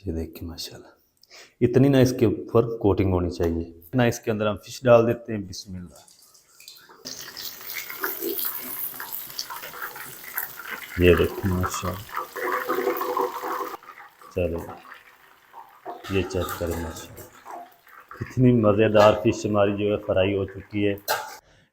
ये देखिए माशाल्लाह इतनी ना इसके ऊपर कोटिंग होनी चाहिए ना। इसके अंदर हम फिश डाल देते हैं। बिस्मिल्लाह। ये देखिए माशाल्लाह। चलो ये चेक करें माशाल्लाह कितनी मज़ेदार फिश हमारी जो है फ्राई हो चुकी है।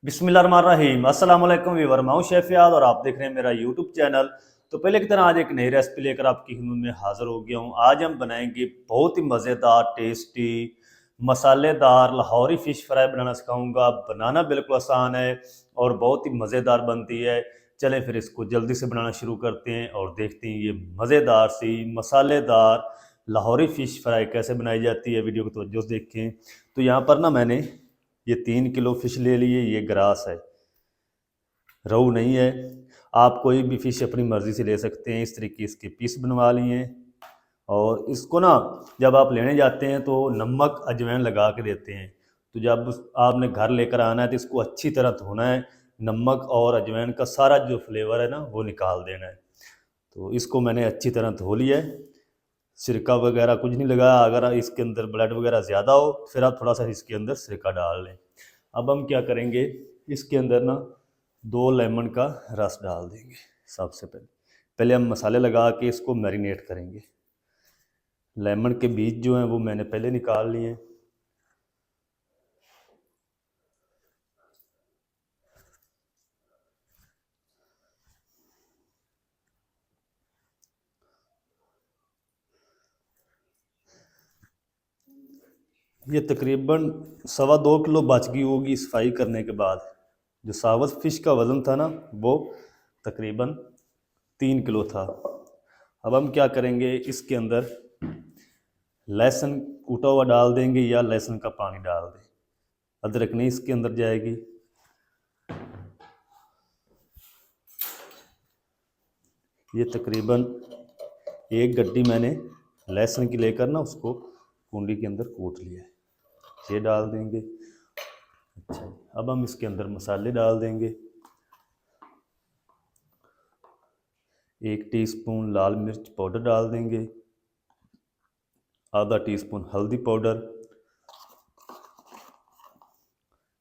बिस्मिल्लाहिर्रहमानिर्रहीम। अस्सलाम वालेकुम व्यूअर, मैं हूं शेफ याद और आप देख रहे हैं मेरा यूट्यूब चैनल। तो पहले की तरह आज एक नई रेसिपी लेकर आपकी खिदमत में हाज़िर हो गया हूं। आज हम बनाएंगे बहुत ही मज़ेदार टेस्टी मसालेदार लाहौरी फ़िश फ्राई बनाना सिखाऊंगा। बनाना बिल्कुल आसान है और बहुत ही मज़ेदार बनती है। चलें फिर इसको जल्दी से बनाना शुरू करते हैं और देखते हैं ये मज़ेदार सी मसालेदार लाहौरी फ़िश फ्राई कैसे बनाई जाती है। वीडियो को तवज्जो से देखें। तो यहाँ पर ना मैंने ये 3 किलो फ़िश ले लिए। ये ग्रास है, रोहू नहीं है। आप कोई भी फ़िश अपनी मर्ज़ी से ले सकते हैं। इस तरीके इसके पीस बनवा लिए और इसको ना जब आप लेने जाते हैं तो नमक अजवाइन लगा के देते हैं। तो जब आपने घर लेकर आना है तो इसको अच्छी तरह धोना है। नमक और अजवाइन का सारा जो फ्लेवर है ना वो निकाल देना है। तो इसको मैंने अच्छी तरह धो लिया है। सिरका वगैरह कुछ नहीं लगाया। अगर इसके अंदर ब्लड वगैरह ज़्यादा हो फिर आप थोड़ा सा इसके अंदर सिरका डाल लें। अब हम क्या करेंगे, इसके अंदर ना 2 लेमन का रस डाल देंगे। सबसे पहले हम मसाले लगा के इसको मैरिनेट करेंगे। लेमन के बीज जो हैं वो मैंने पहले निकाल लिए हैं। ये तकरीबन 2.25 किलो बच गई होगी सफाई करने के बाद। जो साबुत फ़िश का वज़न था ना वो तकरीबन 3 किलो था। अब हम क्या करेंगे, इसके अंदर लहसुन कूटा हुआ डाल देंगे या लहसुन का पानी डाल दें। अदरक नहीं इसके अंदर जाएगी। ये तकरीबन 1 गड्डी मैंने लहसुन की लेकर ना उसको कुंडी के अंदर कूट लिया है। ये डाल देंगे। अच्छा, अब हम इसके अंदर मसाले डाल देंगे। 1 टीस्पून लाल मिर्च पाउडर डाल देंगे, आधा टीस्पून हल्दी पाउडर,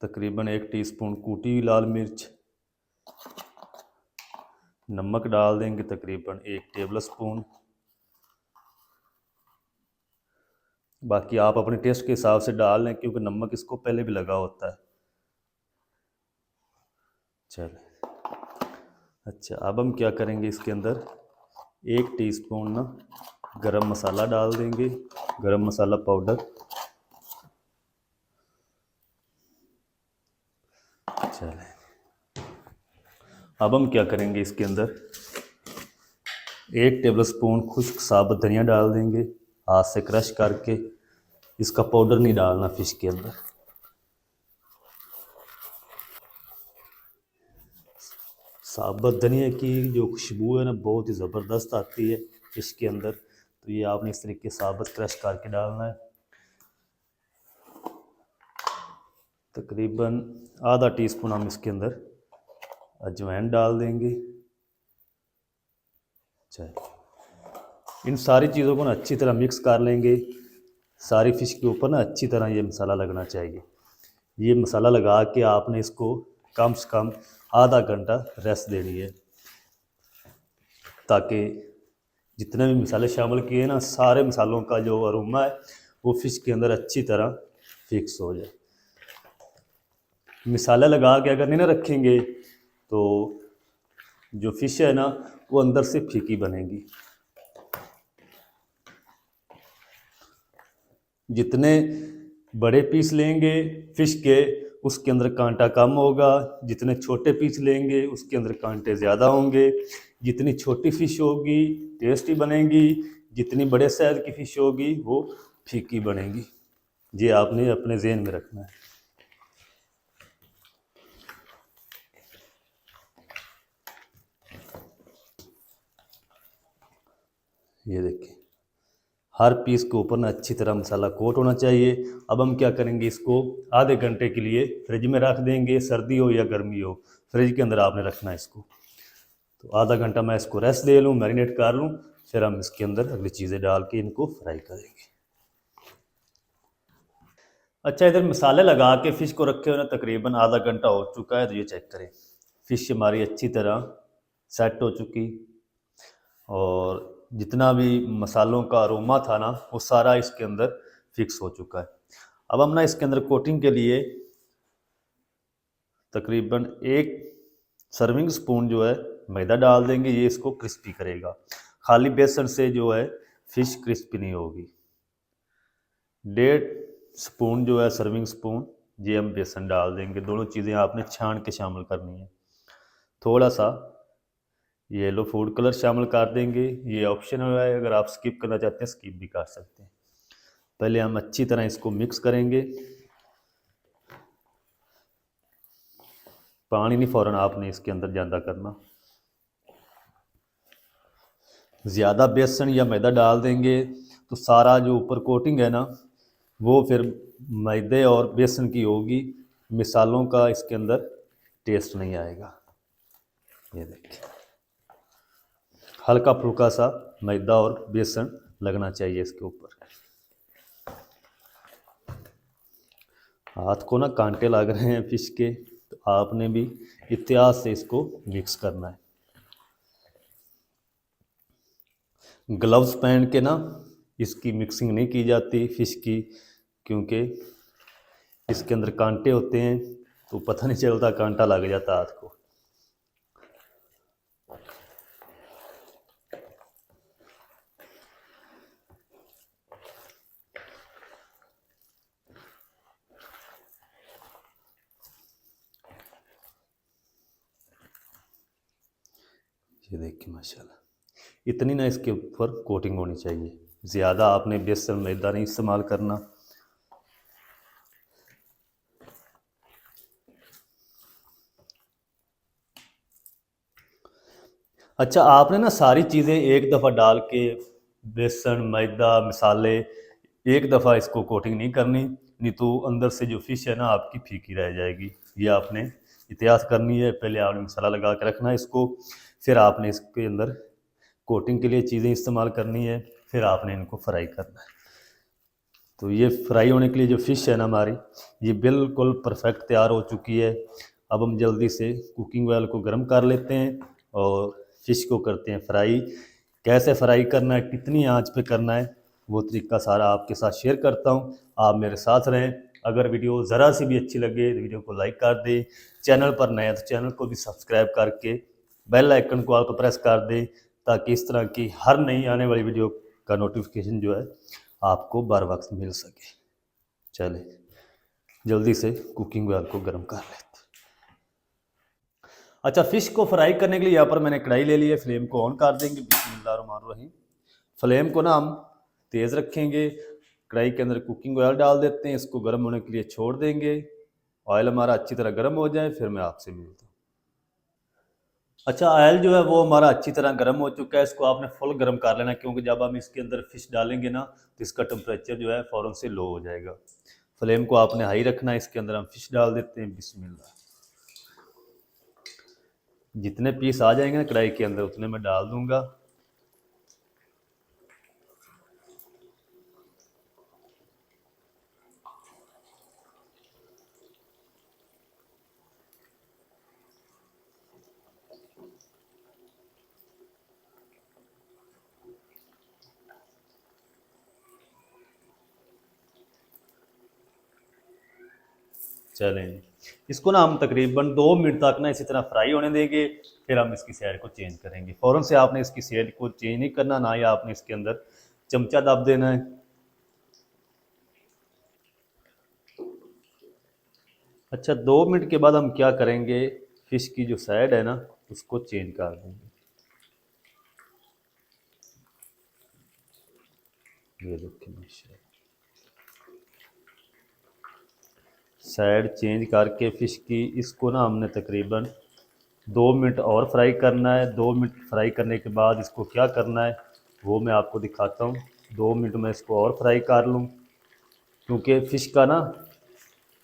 तकरीबन 1 टीस्पून कूटी हुई लाल मिर्च, नमक डाल देंगे तकरीबन 1 टेबल स्पून। बाकी आप अपने टेस्ट के हिसाब से डाल लें क्योंकि नमक इसको पहले भी लगा होता है। चलो अच्छा, अब हम क्या करेंगे, इसके अंदर 1 टीस्पून ना गरम मसाला डाल देंगे, गरम मसाला पाउडर। चलें अब हम क्या करेंगे, इसके अंदर 1 टेबल स्पून खुश्क साबुत धनिया डाल देंगे हाथ से क्रश करके। इसका पाउडर नहीं डालना फ़िश के अंदर। साबुत धनिया की जो खुशबू है ना बहुत ही ज़बरदस्त आती है फ़िश के अंदर। तो ये आपने इस तरीके साबुत क्रश करके डालना है। तकरीबन आधा टीस्पून हम इसके अंदर अजवाइन डाल देंगे। इन सारी चीज़ों को ना अच्छी तरह मिक्स कर लेंगे। सारी फ़िश के ऊपर ना अच्छी तरह ये मसाला लगना चाहिए। ये मसाला लगा के आपने इसको कम से कम आधा घंटा रेस्ट देनी है ताकि जितने भी मसाले शामिल किए ना सारे मसालों का जो अरोमा है वो फ़िश के अंदर अच्छी तरह फिक्स हो जाए। मसाला लगा के अगर नहीं ना रखेंगे तो जो फ़िश है ना वो अंदर से फीकी बनेगी। जितने बड़े पीस लेंगे फ़िश के उसके अंदर कांटा कम होगा, जितने छोटे पीस लेंगे उसके अंदर कांटे ज़्यादा होंगे। जितनी छोटी फ़िश होगी टेस्टी बनेगी, जितनी बड़े साइज़ की फ़िश होगी वो फीकी बनेगी। ये आपने अपने ज़हन में रखना है। ये देखिए हर पीस के ऊपर ना अच्छी तरह मसाला कोट होना चाहिए। अब हम क्या करेंगे, इसको आधे घंटे के लिए फ्रिज में रख देंगे। सर्दी हो या गर्मी हो फ्रिज के अंदर आपने रखना है इसको। तो आधा घंटा मैं इसको रेस्ट दे लूँ, मैरिनेट कर लूँ, फिर हम इसके अंदर अगली चीज़ें डाल के इनको फ्राई करेंगे। अच्छा, इधर मसाले लगा के फ़िश को रखे हुए ना तकरीबन आधा घंटा हो चुका है। तो ये चेक करें, फ़िश हमारी अच्छी तरह सेट हो चुकी और जितना भी मसालों का अरोमा था ना वो सारा इसके अंदर फिक्स हो चुका है। अब हम ना इसके अंदर कोटिंग के लिए तकरीबन 1 सर्विंग स्पून जो है मैदा डाल देंगे। ये इसको क्रिस्पी करेगा। खाली बेसन से जो है फ़िश क्रिस्पी नहीं होगी। 1.5 स्पून जो है सर्विंग स्पून ये हम बेसन डाल देंगे। दोनों चीज़ें आपने छान के शामिल करनी है। थोड़ा सा येलो फूड कलर शामिल कर देंगे। ये ऑप्शनल है, अगर आप स्किप करना चाहते हैं स्किप भी कर सकते हैं। पहले हम अच्छी तरह इसको मिक्स करेंगे। पानी नहीं फ़ौरन आपने इसके अंदर ज़्यादा करना। ज़्यादा बेसन या मैदा डाल देंगे तो सारा जो ऊपर कोटिंग है ना वो फिर मैदे और बेसन की होगी। मिसालों का इसके अंदर टेस्ट नहीं आएगा। ये देखिए, हल्का फुल्का सा मैदा और बेसन लगना चाहिए इसके ऊपर। हाथ को ना कांटे लग रहे हैं फिश के, तो आपने भी एहतियात से इसको मिक्स करना है। ग्लव्स पहन के ना इसकी मिक्सिंग नहीं की जाती फ़िश की, क्योंकि इसके अंदर कांटे होते हैं तो पता नहीं चलता, कांटा लग जाता हाथ को। ये देखिए माशाल्लाह, इतनी ना इसके ऊपर कोटिंग होनी चाहिए। ज़्यादा आपने बेसन मैदा नहीं इस्तेमाल करना। अच्छा, आपने ना सारी चीज़ें एक दफ़ा डाल के बेसन मैदा मसाले एक दफ़ा इसको कोटिंग नहीं करनी, नहीं तो अंदर से जो फ़िश है ना आपकी फीकी रह जाएगी। ये आपने एहतियात करनी है। पहले आपने मसाला लगा के रखना है इसको, फिर आपने इसके अंदर कोटिंग के लिए चीज़ें इस्तेमाल करनी है, फिर आपने इनको फ्राई करना है। तो ये फ्राई होने के लिए जो फ़िश है ना हमारी ये बिल्कुल परफेक्ट तैयार हो चुकी है। अब हम जल्दी से कुकिंग ऑयल को गर्म कर लेते हैं और फ़िश को करते हैं फ्राई। कैसे फ्राई करना है, कितनी आंच पे करना है, वो तरीका सारा आपके साथ शेयर करता हूँ। आप मेरे साथ रहें। अगर वीडियो ज़रा सी भी अच्छी लगे तो वीडियो को लाइक कर दें। चैनल पर नए तो चैनल को भी सब्सक्राइब करके बेल आइकन को आप प्रेस कर दें, ताकि इस तरह की हर नई आने वाली वीडियो का नोटिफिकेशन जो है आपको बर वक्त मिल सके। चले जल्दी से कुकिंग ऑयल को गर्म कर लेते। अच्छा, फ़िश को फ्राई करने के लिए यहाँ पर मैंने कढ़ाई ले ली है। फ्लेम को ऑन कर देंगे। बिस्मिल्लाहिर्रहमानिर्रहीम। फ्लेम को ना हम तेज़ रखेंगे। कढ़ाई के अंदर कुकिंग ऑयल डाल देते हैं। इसको गर्म होने के लिए छोड़ देंगे। ऑयल हमारा अच्छी तरह गर्म हो जाए फिर मैं आपसे मिलता हूँ। अच्छा, ऑयल जो है वो हमारा अच्छी तरह गर्म हो चुका है। इसको आपने फुल गर्म कर लेना, क्योंकि जब हम इसके अंदर फ़िश डालेंगे ना तो इसका टेम्परेचर जो है फ़ौरन से लो हो जाएगा। फ्लेम को आपने हाई रखना है। इसके अंदर हम फ़िश डाल देते हैं। बिस्मिल्लाह। जितने पीस आ जाएंगे ना कढ़ाई के अंदर उतने मैं डाल दूंगा। चलें, इसको ना हम तकरीबन 2 मिनट तक ना इसी तरह फ्राई होने देंगे। फिर हम इसकी साइड को चेंज करेंगे। फ़ौरन से आपने इसकी साइड को चेंज नहीं करना, ना ही आपने इसके अंदर चमचा दब देना है। अच्छा, 2 मिनट के बाद हम क्या करेंगे, फ़िश की जो साइड है ना उसको चेंज कर देंगे। ये देखिए माशाल्लाह, साइड चेंज करके फ़िश की इसको ना हमने तकरीबन 2 मिनट और फ्राई करना है। 2 मिनट फ्राई करने के बाद इसको क्या करना है वो मैं आपको दिखाता हूँ। 2 मिनट में इसको और फ्राई कर लूँ, क्योंकि फ़िश का ना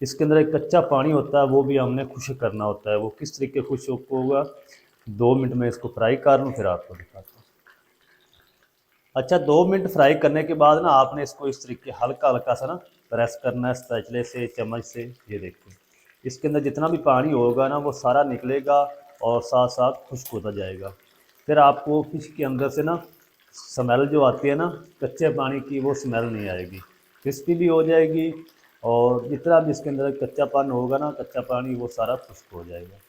इसके अंदर एक कच्चा पानी होता है, वो भी हमने खुश्क करना होता है। वो किस तरीके खुश्क होगा, 2 मिनट में इसको फ्राई कर लूँ फिर आपको दिखाता हूँ। अच्छा 2 मिनट फ्राई करने के बाद ना आपने इसको इस तरीके हल्का हल्का सा ना प्रेस करना है स्पैचुले से, चम्मच से। ये देखिए इसके अंदर जितना भी पानी होगा ना वो सारा निकलेगा और साथ साथ खुश्क होता जाएगा। फिर आपको फिश के अंदर से ना स्मेल जो आती है ना कच्चे पानी की, वो स्मेल नहीं आएगी, क्रिस्पी भी हो जाएगी। और जितना भी इसके अंदर कच्चापन होगा ना, कच्चा पानी, वो सारा खुश्क हो जाएगा।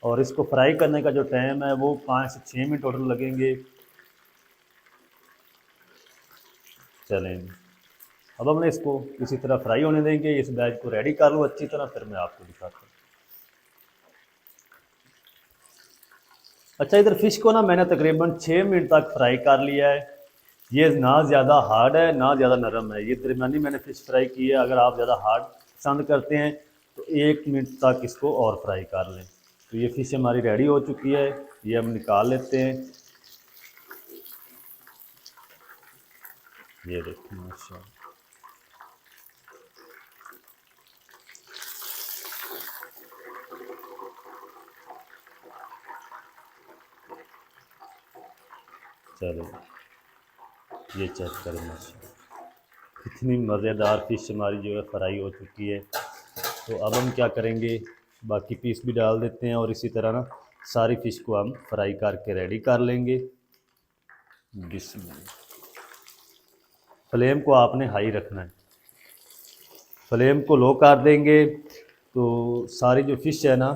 और इसको फ्राई करने का जो टाइम है वो 5 से 6 मिनट टोटल लगेंगे। चलें, अब हमने इसको इसी तरह फ्राई होने देंगे। इस बैच को रेडी कर लूँ अच्छी तरह, फिर मैं आपको दिखाता हूँ। अच्छा इधर फ़िश को ना मैंने तकरीबन 6 मिनट तक फ्राई कर लिया है। ये ना ज़्यादा हार्ड है ना ज़्यादा नरम है, ये दरमियानी मैंने फ़िश फ्राई की है। अगर आप ज़्यादा हार्ड पसंद करते हैं तो 1 मिनट तक इसको और फ्राई कर लें। तो ये फ़िश हमारी रेडी हो चुकी है, ये हम निकाल लेते हैं। ये देखिए माशाल्लाह। चलो ये चेक करें माशाल्लाह, कितनी मज़ेदार फ़िश हमारी जो है फ्राई हो चुकी है। तो अब हम क्या करेंगे, बाकी पीस भी डाल देते हैं और इसी तरह ना सारी फ़िश को हम फ्राई करके रेडी कर लेंगे। बिस्मिल्लाह। फ्लेम को आपने हाई रखना है, फ्लेम को लो कर देंगे तो सारी जो फ़िश है ना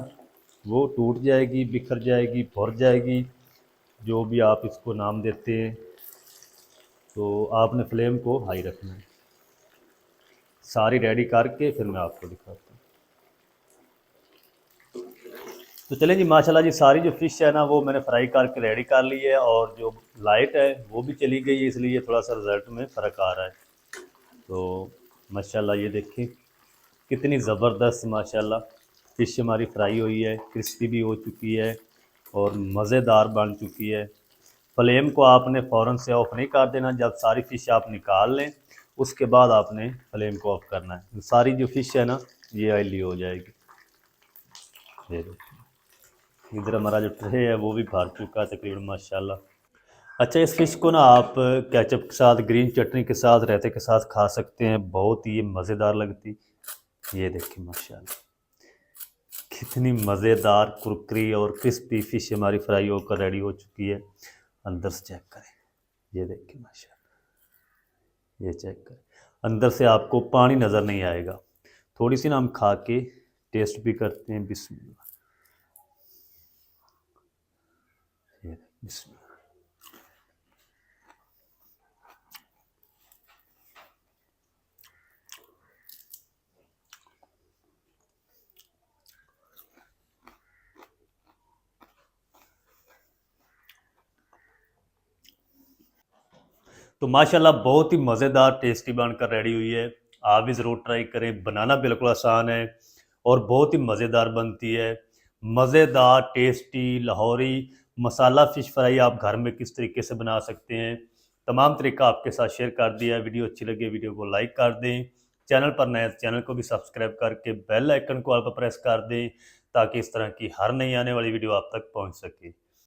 वो टूट जाएगी, बिखर जाएगी, भुर जाएगी, जो भी आप इसको नाम देते हैं। तो आपने फ्लेम को हाई रखना है। सारी रेडी करके फिर मैं आपको दिखाता हूँ। तो चलें जी, माशाल्लाह जी सारी जो फ़िश है ना वो मैंने फ्राई करके रेडी कर ली है, और जो लाइट है वो भी चली गई है, इसलिए थोड़ा सा रिज़ल्ट में फ़र्क आ रहा है। तो माशाल्लाह ये देखिए कितनी ज़बरदस्त माशाल्लाह फ़िश हमारी फ्राई हुई है, क्रिस्पी भी हो चुकी है और मज़ेदार बन चुकी है। फ्लेम को आपने फ़ौरन से ऑफ़ नहीं कर देना। जब सारी फ़िश आप निकाल लें उसके बाद आपने फ्लेम को ऑफ़ करना है। सारी जो फ़िश है ना ये ऑयली हो जाएगी। ये देखिए इधर हमारा जो ट्रे है वो भी भर चुका है तकरीबन माशाल्लाह। अच्छा इस फ़िश को ना आप केचप के साथ, ग्रीन चटनी के साथ, रायते के साथ खा सकते हैं, बहुत ही मज़ेदार लगती। ये देखिए माशाल्लाह कितनी मज़ेदार कुरकुरी और क्रिस्पी फ़िश हमारी फ्राई होकर रेडी हो चुकी है। अंदर से चेक करें, ये देखिए माशाल्लाह, ये चेक करें, अंदर से आपको पानी नज़र नहीं आएगा। थोड़ी सी ना हम खा के टेस्ट भी करते हैं। बिस्मिल्लाह, ये बिस्मिल्लाह। तो माशाल्लाह बहुत ही मज़ेदार टेस्टी बनकर रेडी हुई है। आप भी ज़रूर ट्राई करें, बनाना बिल्कुल आसान है और बहुत ही मज़ेदार बनती है। मज़ेदार टेस्टी लाहौरी मसाला फ़िश फ्राई आप घर में किस तरीके से बना सकते हैं, तमाम तरीका आपके साथ शेयर कर दिया है। वीडियो अच्छी लगी वीडियो को लाइक कर दें, चैनल पर नए चैनल को भी सब्सक्राइब करके बेल आइकन को ऑल पर प्रेस कर दें, ताकि इस तरह की हर नई आने वाली वीडियो आप तक पहुँच सके।